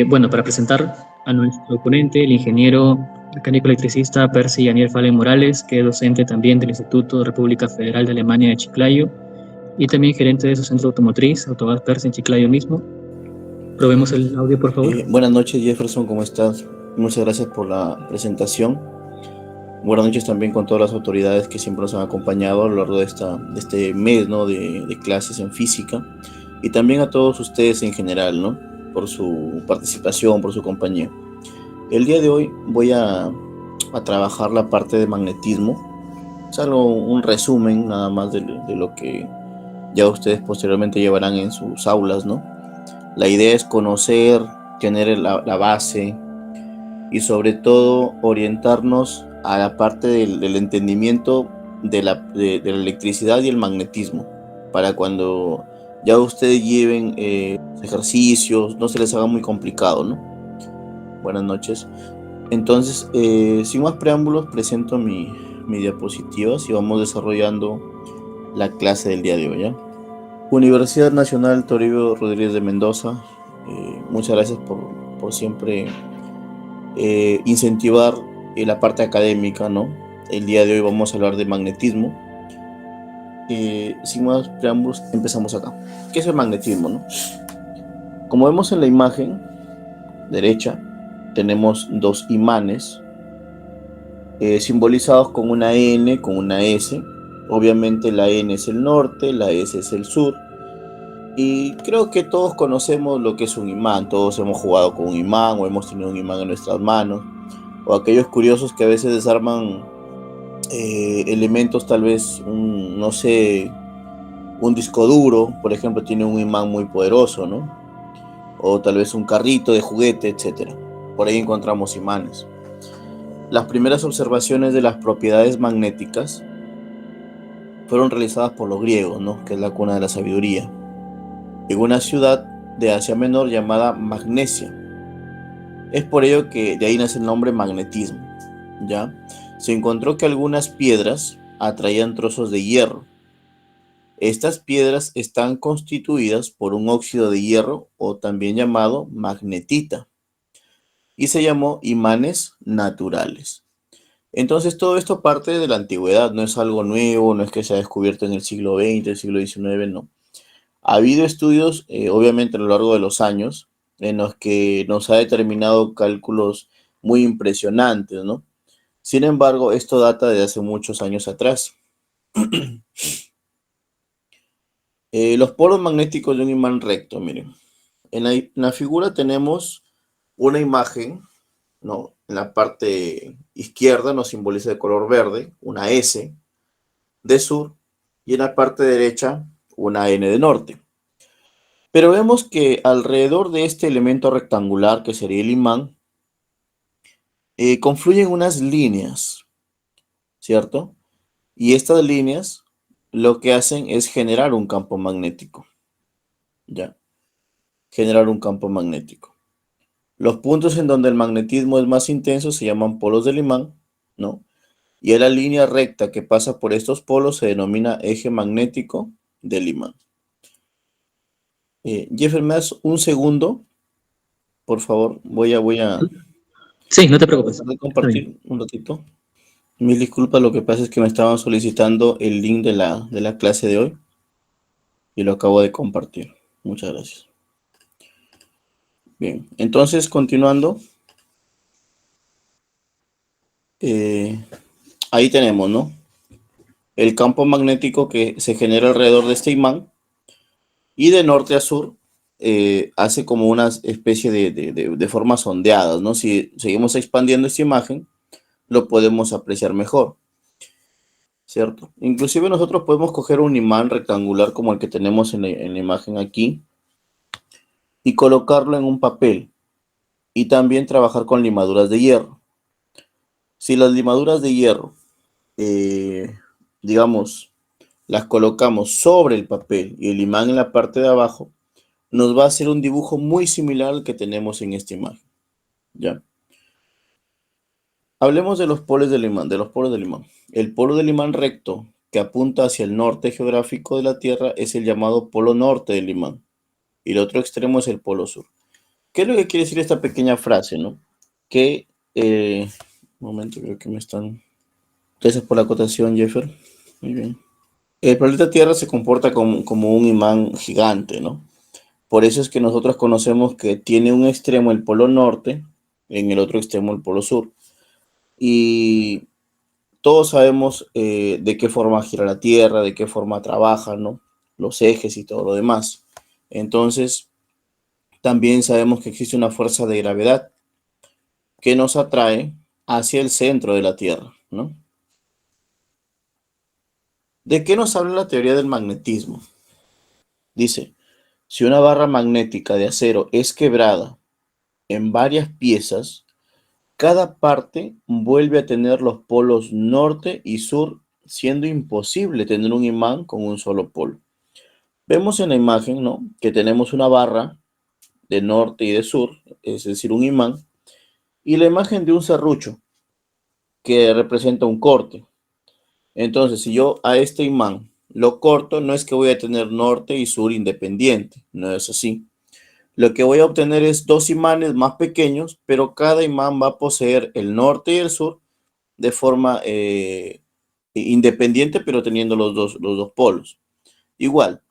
Bueno, para presentar a nuestro ponente, el ingeniero mecánico electricista Percy Daniel Fallen Morales, que es docente también del Instituto República Federal de Alemania de Chiclayo y también gerente de su centro automotriz, Autogas Percy en Chiclayo mismo. Probemos el audio, por favor. Buenas noches, Jefferson, ¿cómo estás? Muchas gracias por la presentación. Buenas noches también con todas las autoridades que siempre nos han acompañado a lo largo de este mes, ¿no? de clases en física, y también a todos ustedes en general, ¿no? Por su participación, por su compañía. El día de hoy voy a trabajar la parte de magnetismo. Es algo, un resumen nada más de lo que ya ustedes posteriormente llevarán en sus aulas, ¿no? La idea es conocer, tener la base y sobre todo orientarnos a la parte del entendimiento de la electricidad y el magnetismo, para cuando ya ustedes lleven ejercicios, no se les haga muy complicado, ¿no? Buenas noches. Entonces, sin más preámbulos, presento mi diapositivas y vamos desarrollando la clase del día de hoy, ¿ya? Universidad Nacional Toribio Rodríguez de Mendoza, muchas gracias por siempre incentivar la parte académica, ¿no? El día de hoy vamos a hablar de magnetismo. Sin más preámbulos, empezamos acá. ¿Qué es el magnetismo, no? Como vemos en la imagen derecha, tenemos dos imanes simbolizados con una N, con una S. Obviamente la N es el norte, la S es el sur. Y creo que todos conocemos lo que es un imán. Todos hemos jugado con un imán o hemos tenido un imán en nuestras manos. O aquellos curiosos que a veces desarman elementos, tal vez, no sé, un disco duro, por ejemplo, tiene un imán muy poderoso, ¿no? O tal vez un carrito de juguete, etc. Por ahí encontramos imanes. Las primeras observaciones de las propiedades magnéticas fueron realizadas por los griegos, ¿no? Que es la cuna de la sabiduría, en una ciudad de Asia Menor llamada Magnesia. Es por ello que de ahí nace el nombre magnetismo, ¿ya? Se encontró que algunas piedras atraían trozos de hierro. Estas piedras están constituidas por un óxido de hierro, o también llamado magnetita, y se llamó imanes naturales. Entonces todo esto parte de la antigüedad, no es algo nuevo, no es que se ha descubierto en el siglo XX, el siglo XIX, no. Ha habido estudios, obviamente a lo largo de los años, en los que nos ha determinado cálculos muy impresionantes, ¿no? Sin embargo, esto data de hace muchos años atrás. Los polos magnéticos de un imán recto, miren. En la figura tenemos una imagen, ¿no? En la parte izquierda nos simboliza de color verde, una S de sur, y en la parte derecha una N de norte. Pero vemos que alrededor de este elemento rectangular, que sería el imán, confluyen unas líneas, ¿cierto? Y estas líneas lo que hacen es generar un campo magnético, ¿ya? Generar un campo magnético. Los puntos en donde el magnetismo es más intenso se llaman polos del imán, ¿no? Y a la línea recta que pasa por estos polos se denomina eje magnético del imán. Jeffer, ¿me das un segundo? Por favor, voy a Sí, no te preocupes. tratar de Está bien. compartir un ratito. Mil disculpas, lo que pasa es que me estaban solicitando el link de la clase de hoy y lo acabo de compartir. Muchas gracias. Bien, entonces continuando, ahí tenemos, ¿no? El campo magnético que se genera alrededor de este imán, y de norte a sur hace como una especie de formas ondeadas, ¿no? Si seguimos expandiendo esta imagen, lo podemos apreciar mejor, ¿cierto? Inclusive nosotros podemos coger un imán rectangular como el que tenemos en la imagen aquí y colocarlo en un papel, y también trabajar con limaduras de hierro. Si las limaduras de hierro, digamos, las colocamos sobre el papel y el imán en la parte de abajo, nos va a hacer un dibujo muy similar al que tenemos en esta imagen, ¿ya? Hablemos de los polos del imán, El polo del imán recto, que apunta hacia el norte geográfico de la Tierra, es el llamado polo norte del imán, y el otro extremo es el polo sur. ¿Qué es lo que quiere decir esta pequeña frase, no? Que, un momento, creo que me están... Gracias por la acotación, Jeffer. Muy bien. El planeta Tierra se comporta como un imán gigante, ¿no? Por eso es que nosotros conocemos que tiene un extremo el polo norte, en el otro extremo el polo sur. Y todos sabemos de qué forma gira la Tierra, de qué forma trabaja, ¿no? Los ejes y todo lo demás. Entonces, también sabemos que existe una fuerza de gravedad que nos atrae hacia el centro de la Tierra, ¿no? ¿De qué nos habla la teoría del magnetismo? Dice, si una barra magnética de acero es quebrada en varias piezas, cada parte vuelve a tener los polos norte y sur, siendo imposible tener un imán con un solo polo. Vemos en la imagen, ¿no?, que tenemos una barra de norte y de sur, es decir, un imán, y la imagen de un serrucho que representa un corte. Entonces, si yo a este imán lo corto, no es que voy a tener norte y sur independiente, no es así. Lo que voy a obtener es dos imanes más pequeños, pero cada imán va a poseer el norte y el sur de forma independiente, pero teniendo los dos polos. Igual,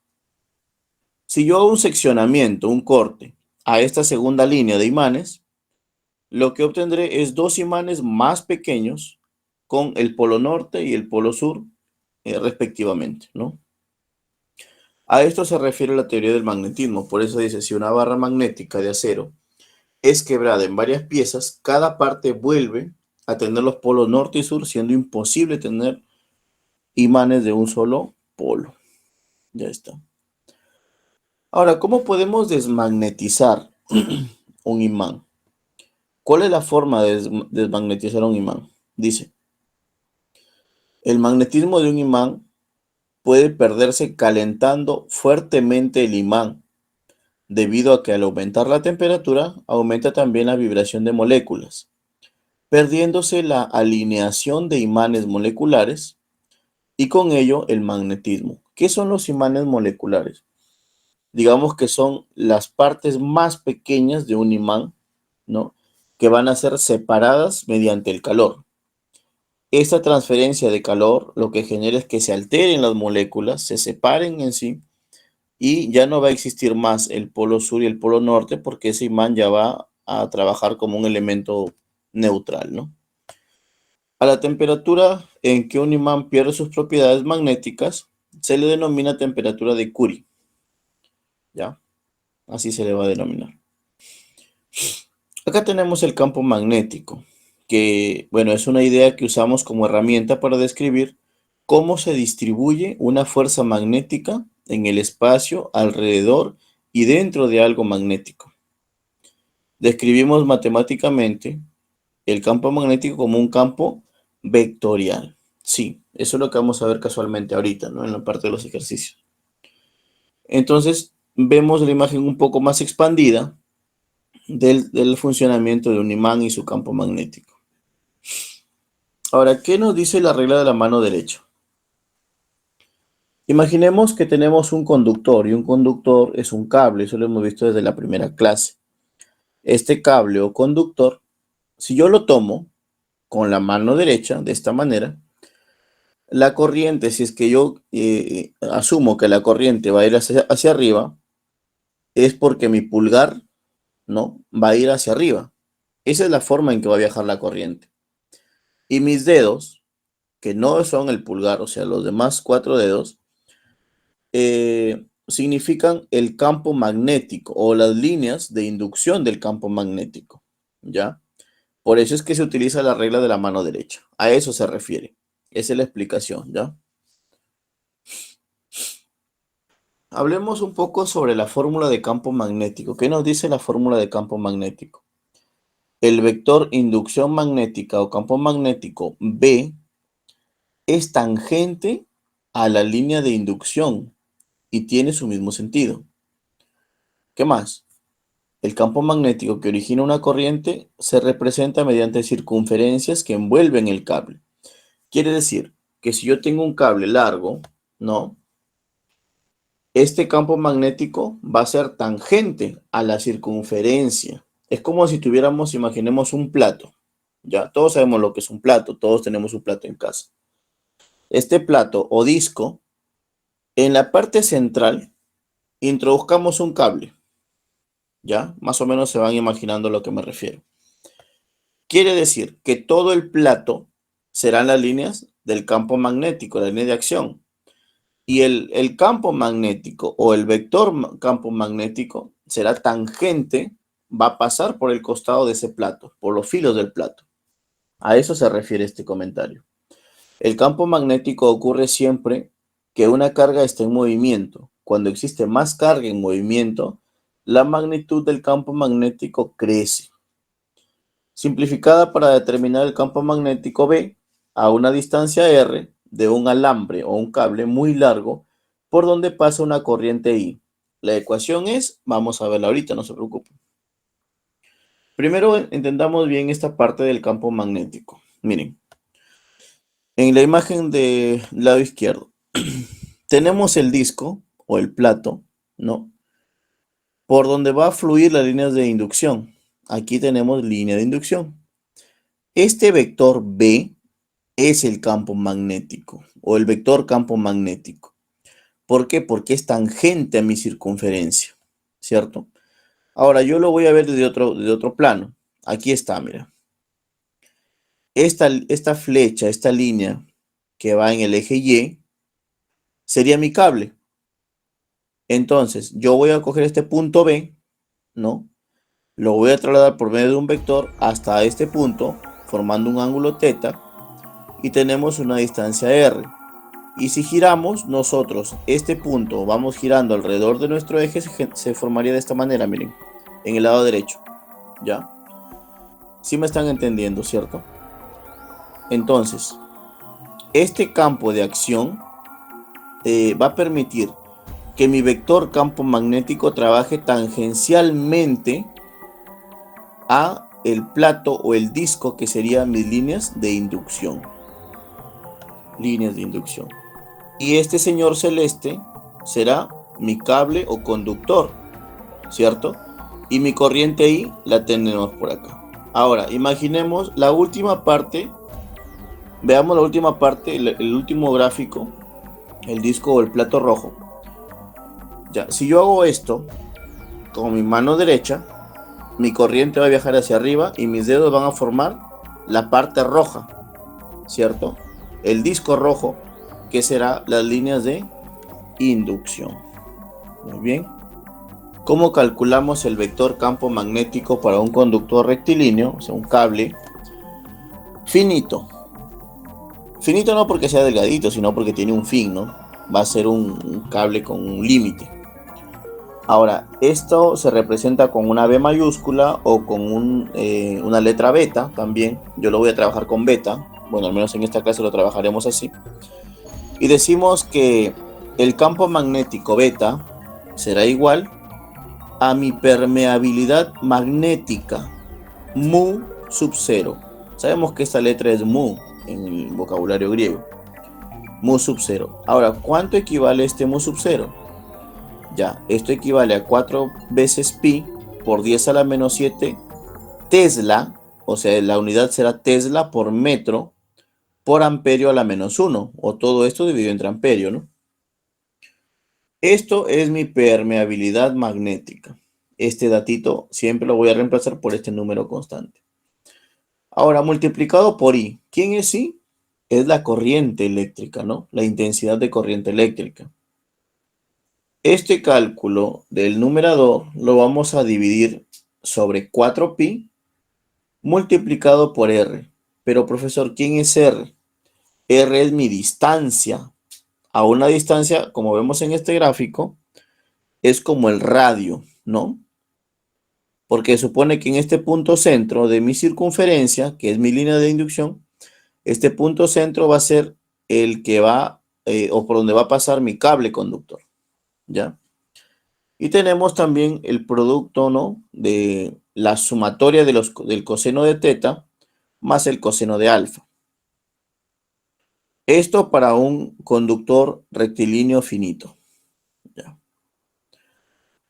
si yo hago un seccionamiento, un corte, a esta segunda línea de imanes, lo que obtendré es dos imanes más pequeños con el polo norte y el polo sur, respectivamente, ¿no? A esto se refiere la teoría del magnetismo. Por eso dice, si una barra magnética de acero es quebrada en varias piezas, cada parte vuelve a tener los polos norte y sur, siendo imposible tener imanes de un solo polo. Ya está. Ahora, ¿cómo podemos desmagnetizar un imán? ¿Cuál es la forma de desmagnetizar un imán? Dice, el magnetismo de un imán puede perderse calentando fuertemente el imán, debido a que al aumentar la temperatura, aumenta también la vibración de moléculas, perdiéndose la alineación de imanes moleculares y con ello el magnetismo. ¿Qué son los imanes moleculares? Digamos que son las partes más pequeñas de un imán, ¿no?, que van a ser separadas mediante el calor. Esta transferencia de calor lo que genera es que se alteren las moléculas, se separen en sí, y ya no va a existir más el polo sur y el polo norte, porque ese imán ya va a trabajar como un elemento neutral, ¿no? A la temperatura en que un imán pierde sus propiedades magnéticas, se le denomina temperatura de Curie, ¿ya? Así se le va a denominar. Acá tenemos el campo magnético, que, bueno, es una idea que usamos como herramienta para describir cómo se distribuye una fuerza magnética en el espacio alrededor y dentro de algo magnético. Describimos matemáticamente el campo magnético como un campo vectorial. Sí, eso es lo que vamos a ver casualmente ahorita, ¿no?, en la parte de los ejercicios. Entonces, vemos la imagen un poco más expandida del funcionamiento de un imán y su campo magnético. Ahora, ¿qué nos dice la regla de la mano derecha? Imaginemos que tenemos un conductor, y un conductor es un cable, eso lo hemos visto desde la primera clase. Este cable o conductor, si yo lo tomo con la mano derecha, de esta manera, la corriente, si es que yo asumo que la corriente va a ir hacia arriba, es porque mi pulgar, ¿no?, va a ir hacia arriba. Esa es la forma en que va a viajar la corriente. Y mis dedos, que no son el pulgar, o sea, los demás 4 dedos, significan el campo magnético o las líneas de inducción del campo magnético, ¿ya? Por eso es que se utiliza la regla de la mano derecha. A eso se refiere. Esa es la explicación, ¿ya? Hablemos un poco sobre la fórmula de campo magnético. ¿Qué nos dice la fórmula de campo magnético? El vector inducción magnética o campo magnético B es tangente a la línea de inducción y tiene su mismo sentido. ¿Qué más? El campo magnético que origina una corriente se representa mediante circunferencias que envuelven el cable. Quiere decir que si yo tengo un cable largo, ¿no?, este campo magnético va a ser tangente a la circunferencia. Es como si tuviéramos, imaginemos un plato. Ya, todos sabemos lo que es un plato, todos tenemos un plato en casa. Este plato o disco, en la parte central, introduzcamos un cable. Ya, más o menos se van imaginando a lo que me refiero. Quiere decir que todo el plato serán las líneas del campo magnético, la línea de acción. Y el campo magnético o el vector campo magnético será tangente, va a pasar por el costado de ese plato, por los filos del plato. A eso se refiere este comentario. El campo magnético ocurre siempre que una carga está en movimiento. Cuando existe más carga en movimiento, la magnitud del campo magnético crece. Simplificada para determinar el campo magnético B a una distancia R de un alambre o un cable muy largo por donde pasa una corriente I. La ecuación es, vamos a verla ahorita, no se preocupen. Primero entendamos bien esta parte del campo magnético. Miren, en la imagen del lado izquierdo tenemos el disco o el plato, ¿no? Por donde va a fluir las líneas de inducción. Aquí tenemos línea de inducción. Este vector B es el campo magnético o el vector campo magnético. ¿Por qué? Porque es tangente a mi circunferencia, ¿cierto? Ahora yo lo voy a ver desde otro plano. Aquí está, mira. Esta flecha, esta línea que va en el eje Y, sería mi cable. Entonces, yo voy a coger este punto B, ¿no? Lo voy a trasladar por medio de un vector hasta este punto, formando un ángulo θ, y tenemos una distancia R. Y si giramos nosotros este punto, vamos girando alrededor de nuestro eje, se formaría de esta manera, miren, en el lado derecho, ¿ya? ¿Sí me están entendiendo, cierto? Entonces, este campo de acción va a permitir que mi vector campo magnético trabaje tangencialmente a el plato o el disco que serían mis líneas de inducción. Líneas de inducción. Y este señor celeste será mi cable o conductor, ¿cierto? Y mi corriente I la tenemos por acá. Ahora, imaginemos la última parte. Veamos la última parte, el último gráfico, el disco o el plato rojo. Ya, si yo hago esto con mi mano derecha, mi corriente va a viajar hacia arriba y mis dedos van a formar la parte roja, ¿cierto? El disco rojo, que será las líneas de inducción. Muy bien. ¿Cómo calculamos el vector campo magnético para un conductor rectilíneo, o sea, un cable finito? Finito no porque sea delgadito, sino porque tiene un fin, ¿no? Va a ser un cable con un límite. Ahora, esto se representa con una B mayúscula o con una letra beta también. Yo lo voy a trabajar con beta. Bueno, al menos en esta clase lo trabajaremos así. Y decimos que el campo magnético beta será igual a mi permeabilidad magnética, mu sub 0. Sabemos que esta letra es mu en el vocabulario griego. Mu sub 0. Ahora, ¿cuánto equivale este mu sub 0? Ya, esto equivale a 4 veces pi por 10 a la menos 7 Tesla, o sea, la unidad será Tesla por metro por amperio a la menos 1, o todo esto dividido entre amperio, ¿no? Esto es mi permeabilidad magnética. Este datito siempre lo voy a reemplazar por este número constante. Ahora, multiplicado por I. ¿Quién es I? Es la corriente eléctrica, ¿no? La intensidad de corriente eléctrica. Este cálculo del numerador lo vamos a dividir sobre 4pi multiplicado por R. Pero, profesor, ¿quién es R? R es mi distancia. A una distancia, como vemos en este gráfico, es como el radio, ¿no? Porque supone que en este punto centro de mi circunferencia, que es mi línea de inducción, este punto centro va a ser el que va, o por donde va a pasar mi cable conductor, ¿ya? Y tenemos también el producto, ¿no? De la sumatoria del coseno de teta más el coseno de alfa. Esto para un conductor rectilíneo finito, ¿ya?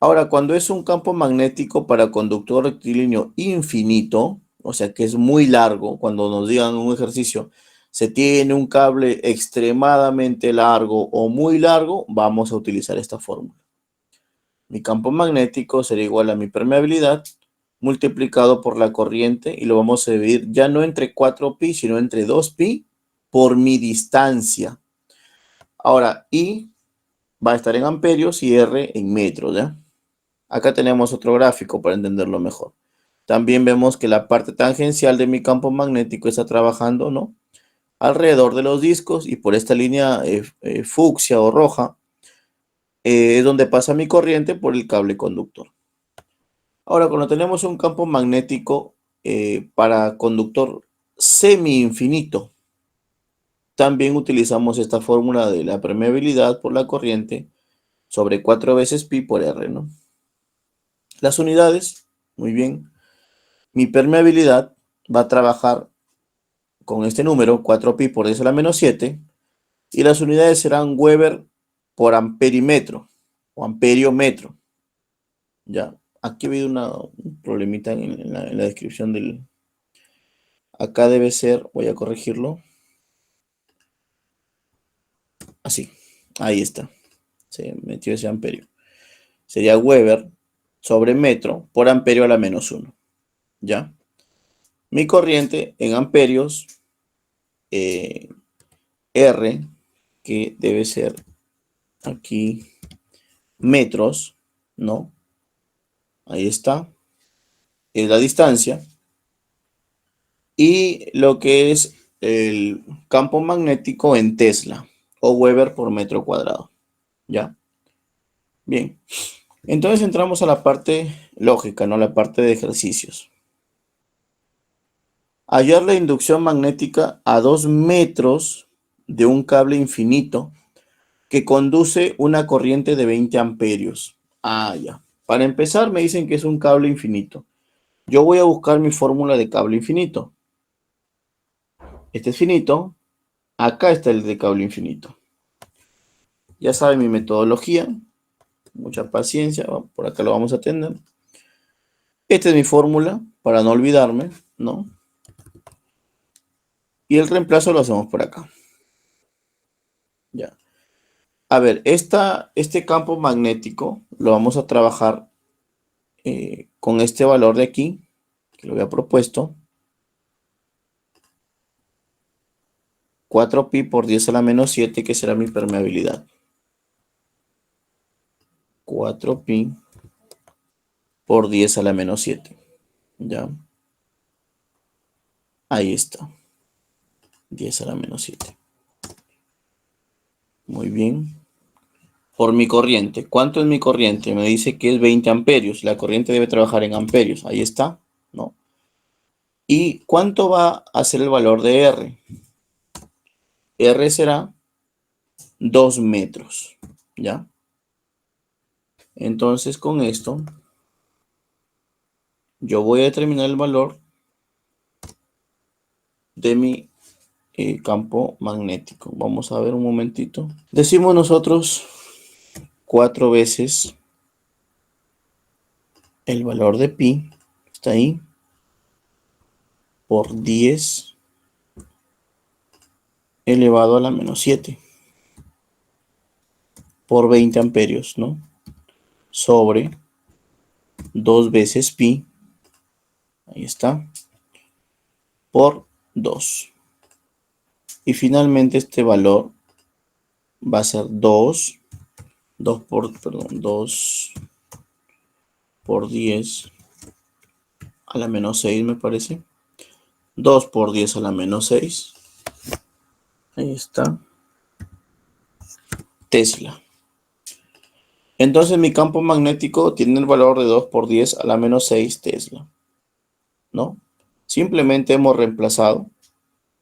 Ahora, cuando es un campo magnético para conductor rectilíneo infinito, o sea que es muy largo, cuando nos digan un ejercicio, se tiene un cable extremadamente largo o muy largo, vamos a utilizar esta fórmula. Mi campo magnético será igual a mi permeabilidad multiplicado por la corriente y lo vamos a dividir ya no entre 4pi, sino entre 2pi por mi distancia. Ahora, I va a estar en amperios y R en metros, ¿ya? Acá tenemos otro gráfico para entenderlo mejor. También vemos que la parte tangencial de mi campo magnético está trabajando, ¿no?, alrededor de los discos, y por esta línea fucsia o roja es donde pasa mi corriente por el cable conductor. Ahora, cuando tenemos un campo magnético para conductor semi-infinito, también utilizamos esta fórmula de la permeabilidad por la corriente sobre 4 veces pi por R, ¿no? Las unidades, muy bien. Mi permeabilidad va a trabajar con este número, 4pi por 10 a la menos 7, y las unidades serán Weber por amperímetro o amperiómetro. Ya, aquí ha habido un problemita en la descripción del... Acá debe ser, voy a corregirlo. Así, ahí está. Se metió ese amperio. Sería Weber sobre metro por amperio a la menos 1. ¿Ya? Mi corriente en amperios, R, que debe ser aquí metros, ¿no? Ahí está. Es la distancia. Y lo que es el campo magnético en Tesla o Weber por metro cuadrado. ¿Ya? Bien. Entonces entramos a la parte lógica, ¿no? La parte de ejercicios. Hallar la inducción magnética a 2 metros de un cable infinito que conduce una corriente de 20 amperios. Ah, ya. Para empezar me dicen que es un cable infinito. Yo voy a buscar mi fórmula de cable infinito. Este es finito. Acá está el de cable infinito. Ya saben mi metodología. Mucha paciencia. Por acá lo vamos a tener. Esta es mi fórmula para no olvidarme, ¿no? Y el reemplazo lo hacemos por acá. Ya. A ver, este campo magnético lo vamos a trabajar con este valor de aquí, que lo había propuesto. 4pi por 10 a la menos 7, que será mi permeabilidad. 4pi por 10 a la menos 7. ¿Ya? Ahí está. 10 a la menos 7. Muy bien. Por mi corriente. ¿Cuánto es mi corriente? Me dice que es 20 amperios. La corriente debe trabajar en amperios. Ahí está, ¿no? ¿Y cuánto va a ser el valor de R? R será 2 metros. ¿Ya? Entonces, con esto, yo voy a determinar el valor de mi campo magnético. Vamos a ver un momentito. Decimos nosotros 4 veces el valor de pi, está ahí, por 10 elevado a la menos 7, por 20 amperios, ¿no? Sobre 2 veces pi, ahí está, por 2. Y finalmente este valor va a ser 2 por 10 a la menos 6, me parece. 2 por 10 a la menos 6. Ahí está. Tesla. Entonces mi campo magnético tiene el valor de 2 por 10 a la menos 6 Tesla, ¿no? Simplemente hemos reemplazado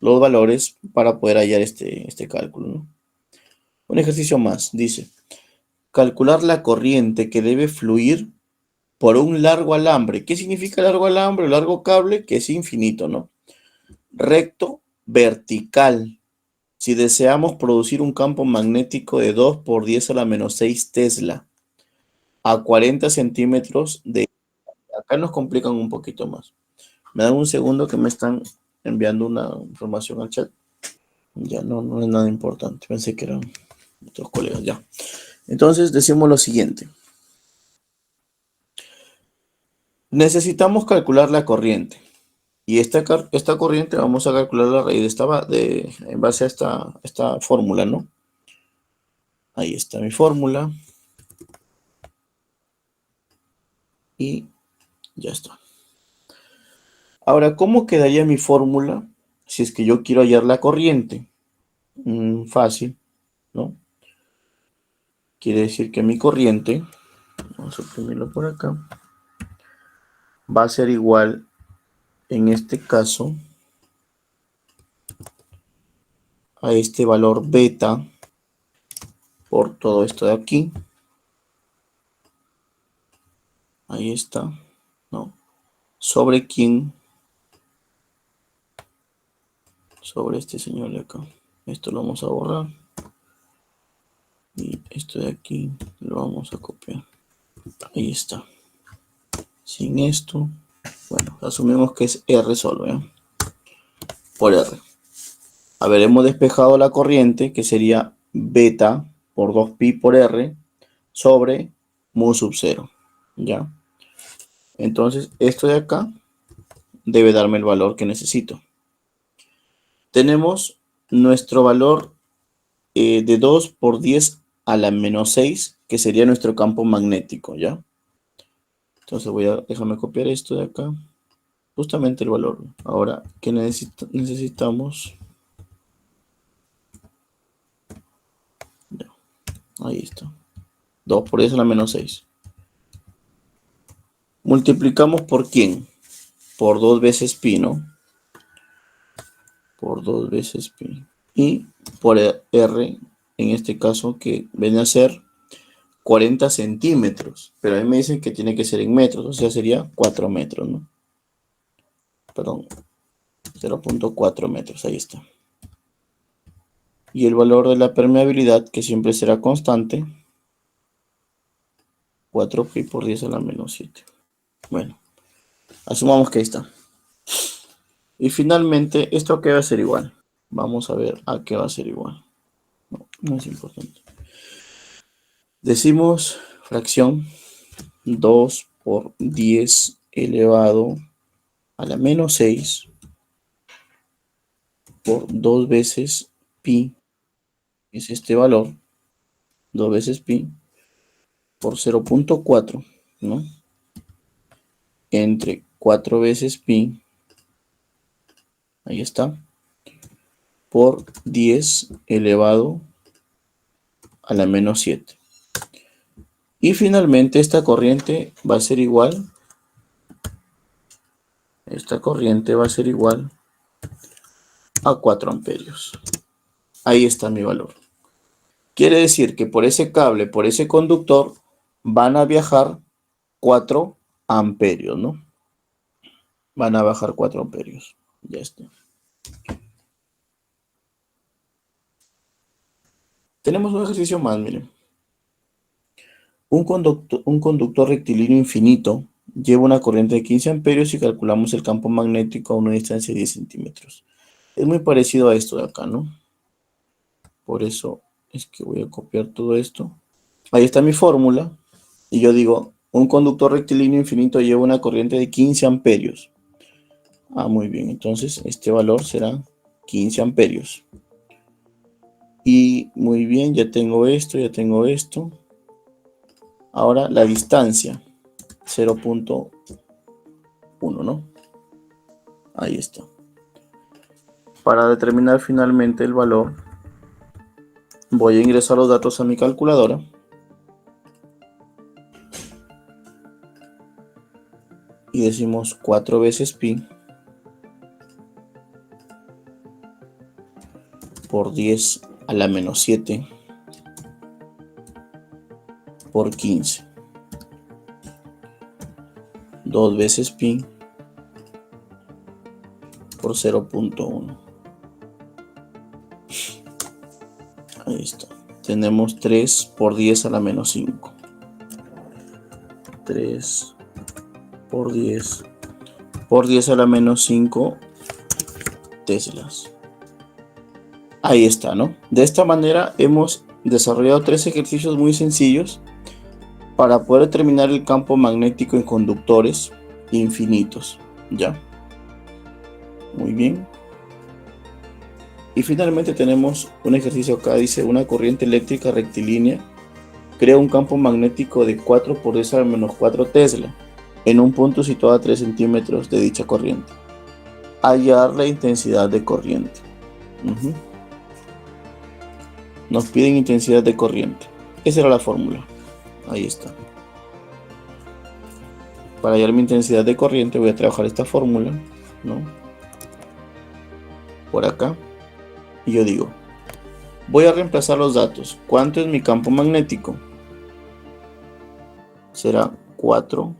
los valores para poder hallar este cálculo, ¿no? Un ejercicio más, dice, calcular la corriente que debe fluir por un largo alambre. ¿Qué significa largo alambre? Largo cable, que es infinito, ¿no? Recto, vertical. Si deseamos producir un campo magnético de 2 por 10 a la menos 6 Tesla. a 40 centímetros de... Acá nos complican un poquito más. Me dan un segundo que me están enviando una información al chat. Ya no es nada importante. Pensé que eran otros colegas ya. Entonces decimos lo siguiente. Necesitamos calcular la corriente. Y esta corriente vamos a calcular la raíz en base a esta fórmula, ¿no? Ahí está mi fórmula. Y ya está. Ahora, ¿cómo quedaría mi fórmula si es que yo quiero hallar la corriente? Fácil, ¿no? Quiere decir que mi corriente, vamos a imprimirlo por acá, va a ser igual, en este caso, a este valor beta por todo esto de aquí. Ahí está, ¿no? Sobre quién, sobre este señor de acá. Esto lo vamos a borrar. Y esto de aquí lo vamos a copiar. Ahí está. Sin esto, bueno, asumimos que es R solo, ¿eh? Por R. A ver, hemos despejado la corriente, que sería beta por 2pi por R sobre mu sub 0, ¿ya? Entonces, esto de acá debe darme el valor que necesito. Tenemos nuestro valor de 2 por 10 a la menos 6, que sería nuestro campo magnético, ¿ya? Entonces déjame copiar esto de acá. Justamente el valor. Ahora, ¿qué necesitamos? Ya, ahí está. 2 por 10 a la menos 6. Multiplicamos por quién? Por 2 veces pi, ¿no? Por 2 veces pi. Y por R, en este caso, que viene a ser 40 centímetros. Pero a mí me dicen que tiene que ser en metros, o sea, sería 4 metros, ¿no? Perdón, 0.4 metros, ahí está. Y el valor de la permeabilidad, que siempre será constante, 4pi por 10 a la menos 7. Bueno, asumamos que ahí está. Y finalmente, ¿esto a qué va a ser igual? Vamos a ver a qué va a ser igual. No es importante. Decimos fracción 2 por 10 elevado a la menos 6 por 2 veces pi, es este valor, 2 veces pi por 0.4, ¿no? Entre 4 veces pi, ahí está, por 10 elevado a la menos 7. Y finalmente esta corriente va a ser igual, a 4 amperios. Ahí está mi valor. Quiere decir que por ese cable, por ese conductor, van a viajar 4 amperios, ¿no? Van a bajar 4 amperios. Ya está. Tenemos un ejercicio más, miren. Un conductor rectilíneo infinito lleva una corriente de 15 amperios y calculamos el campo magnético a una distancia de 10 centímetros. Es muy parecido a esto de acá, ¿no? Por eso es que voy a copiar todo esto. Ahí está mi fórmula. Y yo digo, un conductor rectilíneo infinito lleva una corriente de 15 amperios. Ah, muy bien. Entonces, este valor será 15 amperios. Y muy bien, ya tengo esto, ya tengo esto. Ahora la distancia, 0.1, ¿no? Ahí está. Para determinar finalmente el valor, voy a ingresar los datos a mi calculadora. Y decimos 4 veces pi por 10 a la menos 7 por 15. 2 veces pi por 0.1. Ahí está. Tenemos 3 por 10 a la menos 5. 3 por 10 por 10 a la menos 5 teslas. Ahí está, ¿no? De esta manera hemos desarrollado 3 ejercicios muy sencillos para poder determinar el campo magnético en conductores infinitos, ¿ya? Muy bien. Y finalmente tenemos un ejercicio acá, dice una corriente eléctrica rectilínea crea un campo magnético de 4 por 10 a la menos 4 tesla en un punto situado a 3 centímetros de dicha corriente. Hallar la intensidad de corriente. Nos piden intensidad de corriente. Esa era la fórmula. Ahí está. Para hallar mi intensidad de corriente voy a trabajar esta fórmula, ¿no? Por acá. Y yo digo, voy a reemplazar los datos. ¿Cuánto es mi campo magnético? Será 4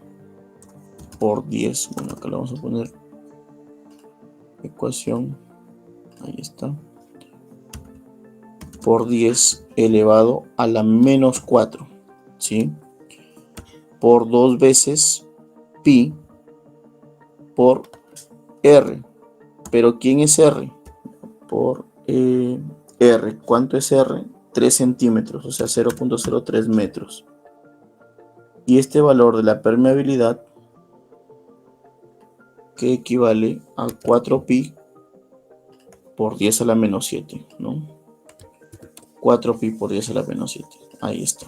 por 10. Bueno, acá le vamos a poner ecuación. Ahí está. Por 10 elevado a la menos 4. ¿Sí? Por 2 veces pi por r. ¿Pero quién es r? Por r. ¿Cuánto es r? 3 centímetros, o sea, 0.03 metros. Y este valor de la permeabilidad, que equivale a 4pi por 10 a la menos 7, ¿no? 4pi por 10 a la menos 7. Ahí está.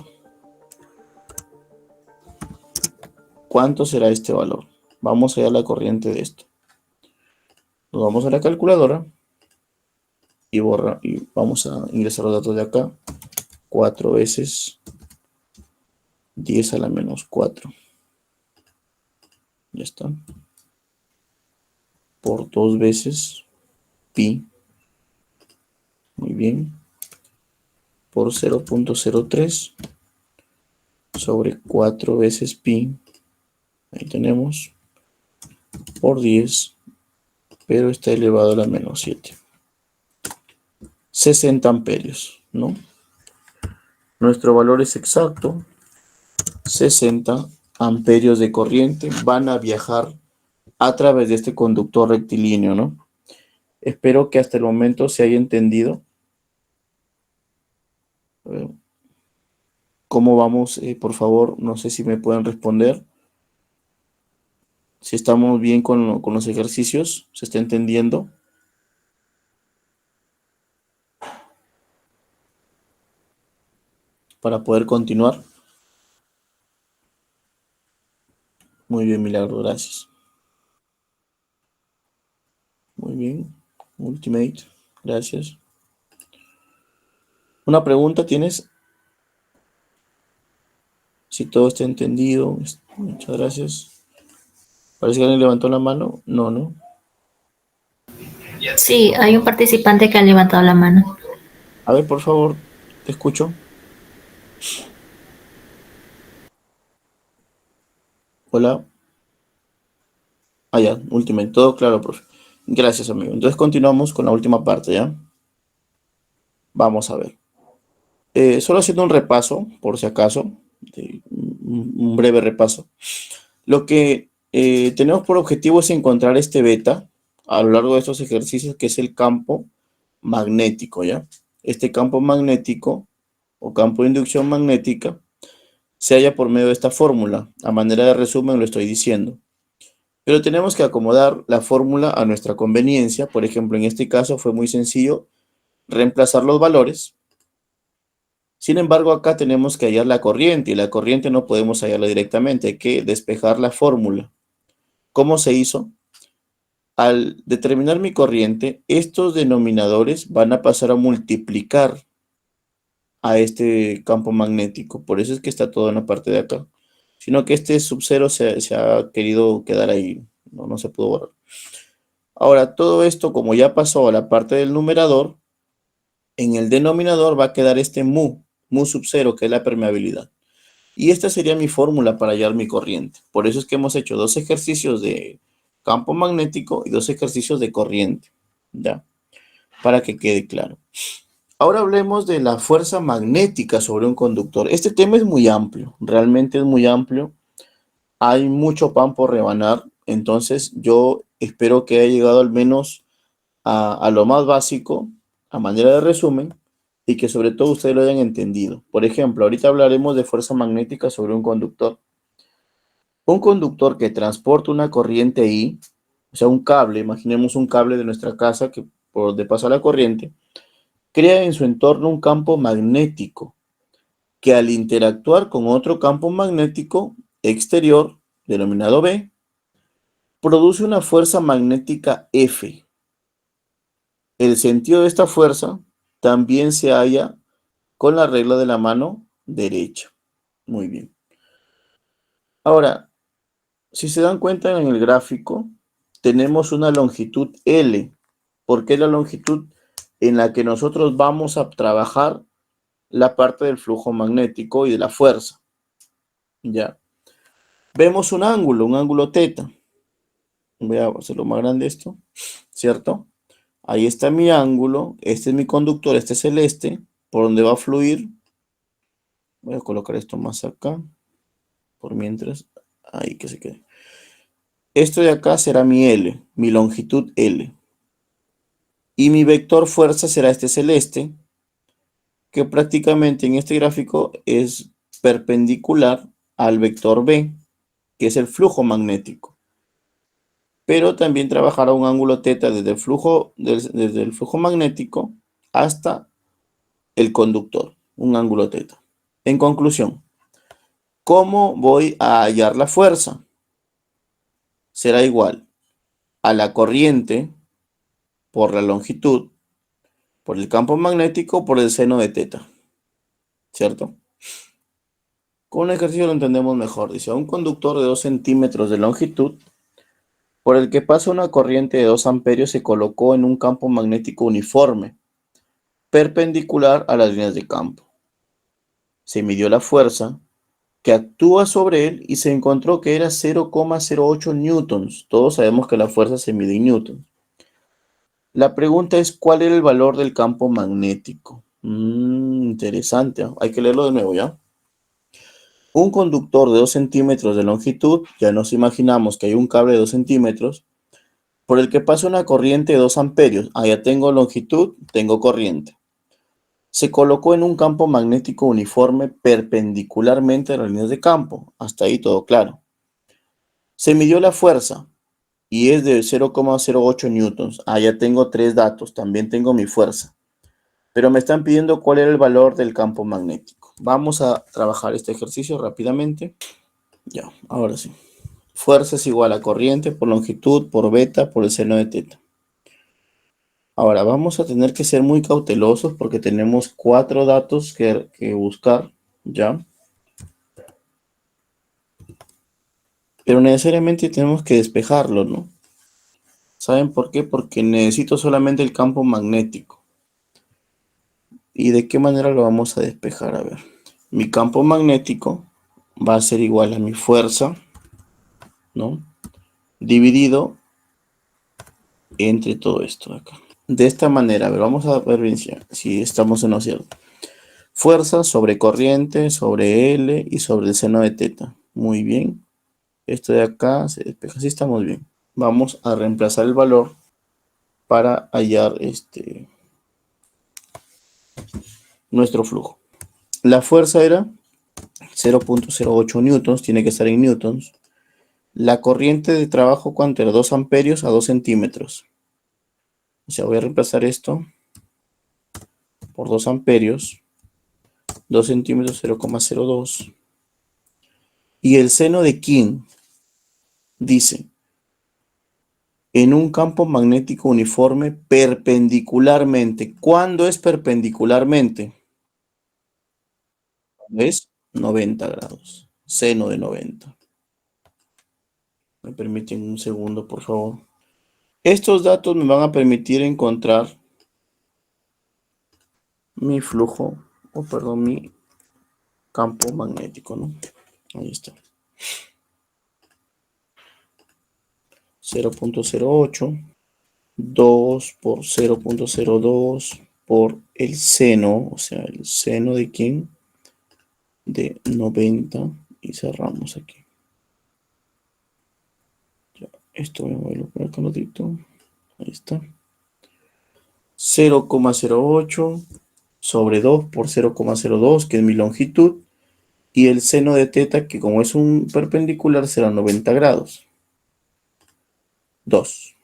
¿Cuánto será este valor? Vamos a hallar la corriente de esto. Nos vamos a la calculadora y vamos a ingresar los datos de acá. 4 veces 10 a la menos 4. Ya está. Por 2 veces pi. Muy bien. Por 0.03 sobre 4 veces pi. Ahí tenemos. Por 10. Pero está elevado a la menos 7. 60 amperios, ¿no? Nuestro valor es exacto. 60 amperios de corriente van a viajar a través de este conductor rectilíneo, ¿no? Espero que hasta el momento se haya entendido. ¿Cómo vamos? Por favor, no sé si me pueden responder. Si estamos bien con los ejercicios, ¿se está entendiendo? Para poder continuar. Muy bien, Milagro, gracias. Muy bien. Ultimate, gracias. ¿Una pregunta tienes? Si todo está entendido, muchas gracias. ¿Parece que alguien levantó la mano? No, ¿no? Sí, hay un participante que ha levantado la mano. A ver, por favor, te escucho. Hola. Ah, ya, Ultimate, todo claro, profe. Gracias, amigo. Entonces continuamos con la última parte, ¿ya? Vamos a ver. Solo haciendo un repaso, por si acaso, un breve repaso. Lo que tenemos por objetivo es encontrar este beta a lo largo de estos ejercicios, que es el campo magnético, ¿ya? Este campo magnético o campo de inducción magnética se halla por medio de esta fórmula. A manera de resumen lo estoy diciendo. Pero tenemos que acomodar la fórmula a nuestra conveniencia. Por ejemplo, en este caso fue muy sencillo reemplazar los valores. Sin embargo, acá tenemos que hallar la corriente, y la corriente no podemos hallarla directamente, hay que despejar la fórmula. ¿Cómo se hizo? Al determinar mi corriente, estos denominadores van a pasar a multiplicar a este campo magnético. Por eso es que está todo en la parte de acá. Sino que este sub-cero se ha querido quedar ahí, no se pudo borrar. Ahora, todo esto, como ya pasó a la parte del numerador, en el denominador va a quedar este mu sub-cero, que es la permeabilidad. Y esta sería mi fórmula para hallar mi corriente. Por eso es que hemos hecho 2 ejercicios de campo magnético y 2 ejercicios de corriente, ¿ya? Para que quede claro. Ahora hablemos de la fuerza magnética sobre un conductor. Este tema es muy amplio, realmente es muy amplio. Hay mucho pan por rebanar, entonces yo espero que haya llegado al menos a lo más básico, a manera de resumen, y que sobre todo ustedes lo hayan entendido. Por ejemplo, ahorita hablaremos de fuerza magnética sobre un conductor. Un conductor que transporta una corriente I, o sea, un cable, imaginemos un cable de nuestra casa que por donde pasa la corriente, crea en su entorno un campo magnético que al interactuar con otro campo magnético exterior, denominado B, produce una fuerza magnética F. El sentido de esta fuerza también se halla con la regla de la mano derecha. Muy bien. Ahora, si se dan cuenta en el gráfico, tenemos una longitud L. ¿Por qué la longitud en la que nosotros vamos a trabajar la parte del flujo magnético y de la fuerza? Ya. Vemos un ángulo teta. Voy a hacerlo más grande esto, ¿cierto? Ahí está mi ángulo, este es mi conductor, este es el este, por donde va a fluir. Voy a colocar esto más acá, por mientras, ahí que se quede. Esto de acá será mi L, mi longitud L. Y mi vector fuerza será este celeste, que prácticamente en este gráfico es perpendicular al vector B, que es el flujo magnético. Pero también trabajará un ángulo teta desde el flujo magnético hasta el conductor, un ángulo teta. En conclusión, ¿cómo voy a hallar la fuerza? Será igual a la corriente por la longitud, por el campo magnético, por el seno de teta, ¿cierto? Con un ejercicio lo entendemos mejor. Dice, a un conductor de 2 centímetros de longitud, por el que pasa una corriente de 2 amperios, se colocó en un campo magnético uniforme, perpendicular a las líneas de campo. Se midió la fuerza que actúa sobre él y se encontró que era 0,08 newtons. Todos sabemos que la fuerza se mide en newtons. La pregunta es, ¿cuál era el valor del campo magnético? Interesante, ¿eh? Hay que leerlo de nuevo, ¿ya? Un conductor de 2 centímetros de longitud, ya nos imaginamos que hay un cable de 2 centímetros, por el que pasa una corriente de 2 amperios. Ya tengo longitud, tengo corriente. Se colocó en un campo magnético uniforme perpendicularmente a las líneas de campo. Hasta ahí todo claro. Se midió la fuerza y es de 0,08 newtons. Ya tengo 3 datos, también tengo mi fuerza. Pero me están pidiendo cuál era el valor del campo magnético. Vamos a trabajar este ejercicio rápidamente. Ya, ahora sí. Fuerza es igual a corriente por longitud, por beta, por el seno de teta. Ahora, vamos a tener que ser muy cautelosos porque tenemos 4 datos que buscar, ¿ya? Pero necesariamente tenemos que despejarlo, ¿no? ¿Saben por qué? Porque necesito solamente el campo magnético. ¿Y de qué manera lo vamos a despejar? A ver, mi campo magnético va a ser igual a mi fuerza, ¿no? Dividido entre todo esto de acá. De esta manera, a ver, vamos a ver bien si estamos en lo cierto. Fuerza sobre corriente, sobre L y sobre el seno de teta. Muy bien. Esto de acá se despeja. Así estamos bien. Vamos a reemplazar el valor para hallar nuestro flujo. La fuerza era 0,08 newtons. Tiene que estar en newtons. La corriente de trabajo, ¿cuánto era? 2 amperios a 2 centímetros. O sea, voy a reemplazar esto por 2 amperios. 2 centímetros, 0,02. Y el seno de quién dice, en un campo magnético uniforme perpendicularmente. ¿Cuándo es perpendicularmente? Es 90 grados. Seno de 90. Me permiten un segundo, por favor. Estos datos me van a permitir encontrar mi flujo, perdón, mi campo magnético, ¿no? Ahí está. 0,08. 2 por 0,02 por el seno, o sea, el seno de quién, de 90, y cerramos aquí. Esto voy a moverlo por acá, notito. Ahí está. 0,08 sobre 2 por 0,02, que es mi longitud. Y el seno de teta, que como es un perpendicular, será 90 grados. 2.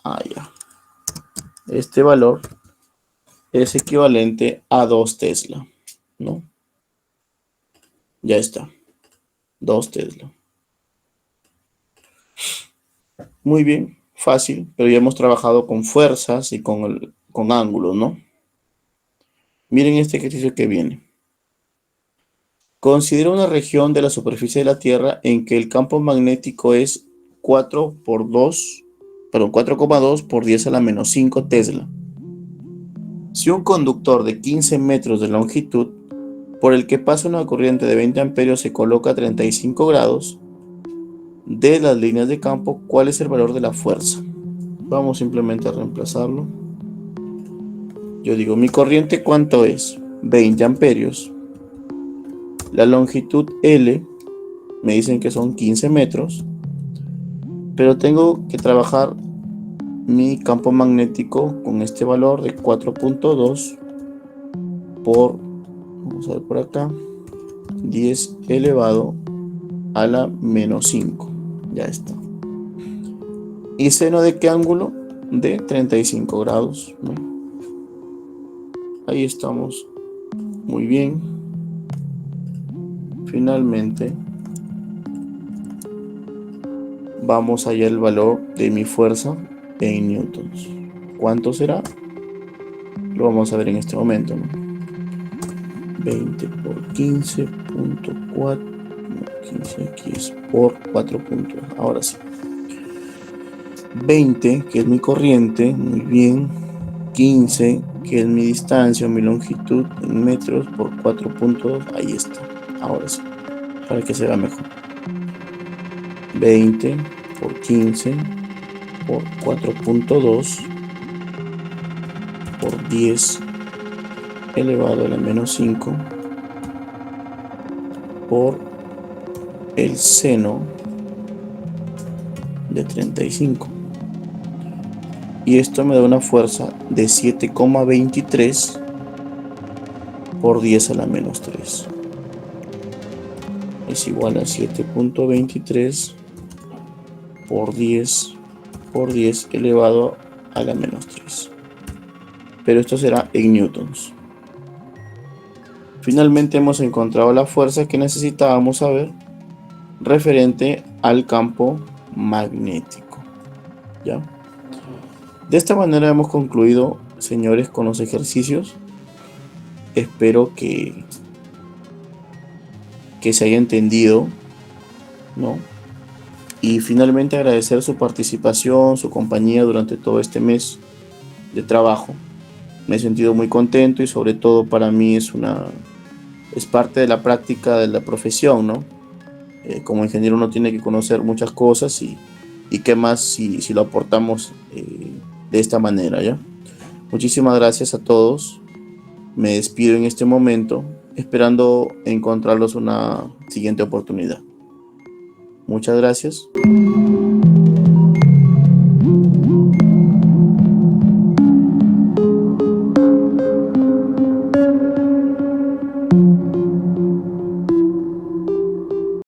Ah, ya. Este valor es equivalente a 2 Tesla, ¿no? Ya está. 2 Tesla. Muy bien, fácil, pero ya hemos trabajado con fuerzas y con ángulos, ¿no? Miren este ejercicio que viene. Considera una región de la superficie de la Tierra en que el campo magnético es 4,2 por 10 a la menos 5 Tesla. Si un conductor de 15 metros de longitud, por el que pasa una corriente de 20 amperios, se coloca a 35 grados de las líneas de campo, ¿cuál es el valor de la fuerza? Vamos simplemente a reemplazarlo. Yo digo, mi corriente, ¿cuánto es? 20 amperios. La longitud L, me dicen que son 15 metros, pero tengo que trabajar mi campo magnético con este valor de 4,2 por, vamos a ver por acá, 10 elevado a la menos 5. Ya está. ¿Y seno de qué ángulo? De 35 grados, ¿no? Ahí estamos. Muy bien. Finalmente, vamos allá el valor de mi fuerza en newtons. ¿Cuánto será? Lo vamos a ver en este momento, ¿no? 20 por 15.4. No, 15 aquí es por 4 puntos. Ahora sí. 20, que es mi corriente, muy bien. 15, que es mi distancia o mi longitud en metros, por 4,2. Ahí está. Ahora sí, para que se vea mejor. 20 por 15 por 4,2 por 10 elevado a la menos 5 por el seno de 35. Y esto me da una fuerza de 7,23 por 10 a la menos 3. Es igual a 7,23 por 10 elevado a la menos 3. Pero esto será en newtons. Finalmente hemos encontrado la fuerza que necesitábamos saber referente al campo magnético. ¿Ya? De esta manera hemos concluido, señores, con los ejercicios. Espero que se haya entendido, ¿no? Y finalmente agradecer su participación, su compañía durante todo este mes de trabajo. Me he sentido muy contento y sobre todo para mí es parte de la práctica de la profesión, ¿no? Como ingeniero uno tiene que conocer muchas cosas y qué más si lo aportamos de esta manera, ¿ya? Muchísimas gracias a todos. Me despido en este momento, esperando encontrarlos una siguiente oportunidad. Muchas gracias.